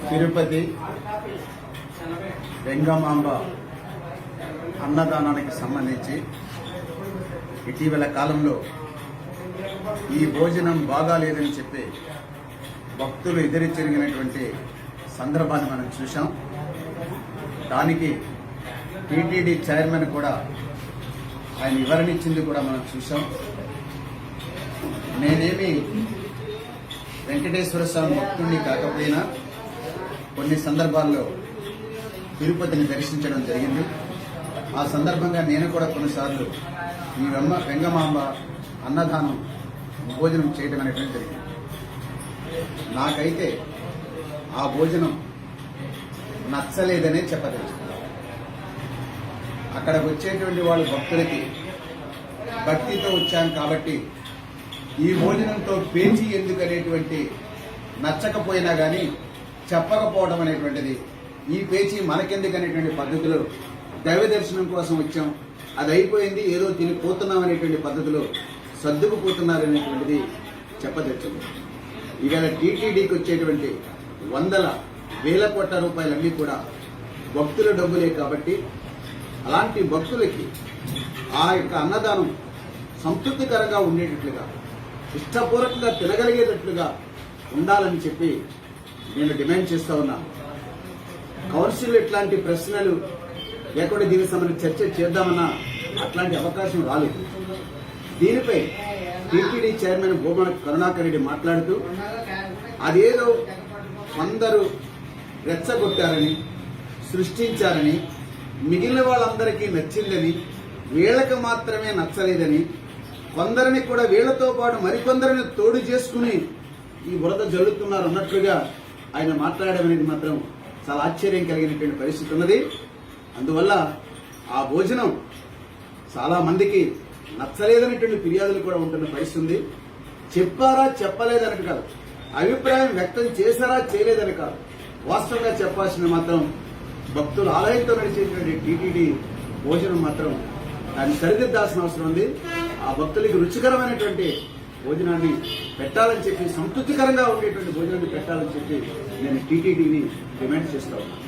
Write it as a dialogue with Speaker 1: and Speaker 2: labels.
Speaker 1: తిరుపతి వెంగమాంబ అన్నదానానికి సంబంధించి ఇటీవల కాలంలో ఈ భోజనం బాగాలేదని చెప్పి భక్తులు ఎదురు జరిగినటువంటి సందర్భాన్ని మనం చూసాం. దానికి టీటీడీ చైర్మన్ కూడా ఆయన వివరణ ఇచ్చింది కూడా మనం చూసాం. నేనేమి వెంకటేశ్వర స్వామి భక్తుడిని కాకపోయినా కొన్ని సందర్భాల్లో తిరుపతిని దర్శించడం జరిగింది. ఆ సందర్భంగా నేను కూడా కొన్నిసార్లు ఈ వెంగమాంబ అన్నదానం భోజనం చేయడం అనేటువంటి జరిగింది. నాకైతే ఆ భోజనం నచ్చలేదనే చెప్పదలుచుకున్నాను. అక్కడికి వచ్చేటువంటి వాళ్ళు భక్తులకి భక్తితో వచ్చాం కాబట్టి ఈ భోజనంతో పేచీ ఎందుకనేటువంటి నచ్చకపోయినా కానీ చెప్పకపోవడం అనేటువంటిది, ఈ పేచీ మనకెందుకనేటువంటి పద్ధతిలో దైవ దర్శనం కోసం వచ్చాం, అది అయిపోయింది ఏదో తినిపోతున్నాం అనేటువంటి పద్ధతిలో సర్దుకుపోతున్నారనేటువంటిది చెప్పదచ్చింది. ఇవాళ టీటీడీకి వచ్చేటువంటి వందల వేల కోట్ల రూపాయలన్నీ కూడా భక్తుల డబ్బులే కాబట్టి అలాంటి భక్తులకి ఆ యొక్క అన్నదానం సంతృప్తికరంగా ఉండేటట్లుగా, ఇష్టపూర్వకంగా తినగలిగేటట్లుగా ఉండాలని చెప్పి నేను డిమాండ్ చేస్తా ఉన్నాను. కౌన్సిల్ ఇట్లాంటి ప్రశ్నలు లేకుండా దీనికి సంబంధించి చర్చ చేద్దామన్నా అట్లాంటి అవకాశం రాలేదు. దీనిపై టీటీడీ చైర్మన్ భూమన కరుణాకర్ రెడ్డి మాట్లాడుతూ అదేదో కొందరు రెచ్చగొట్టారని, సృష్టించారని, మిగిలిన వాళ్ళందరికీ నచ్చిందని, వీళ్లకు మాత్రమే నచ్చలేదని, కొందరిని కూడా వీళ్లతో పాటు మరికొందరిని తోడు చేసుకుని ఈ బురద జల్లుతున్నారు అన్నట్లుగా ఆయన మాట్లాడడం అనేది మాత్రం చాలా ఆశ్చర్యం కలిగినటువంటి పరిస్థితి ఉన్నది. అందువల్ల ఆ భోజనం చాలా మందికి నచ్చలేదనేటువంటి ఫిర్యాదులు కూడా ఉంటున్న పరిస్థితి ఉంది. చెప్పారా చెప్పలేదని కాదు, అభిప్రాయం వ్యక్తం చేశారా చేయలేదని కాదు, వాస్తవంగా చెప్పాల్సిన మాత్రం భక్తులు ఆలయంతో నడిచేటువంటి టీటీడీ భోజనం మాత్రం దాన్ని సరిదిద్దాల్సిన అవసరం ఉంది. ఆ భక్తులకి రుచికరమైనటువంటి భోజనాన్ని పెట్టాలని చెప్పి, సంతృప్తికరంగా ఉండేటువంటి భోజనాన్ని పెట్టాలని చెప్పి నేను టీటీడీని డిమాండ్ చేస్తా ఉన్నాను.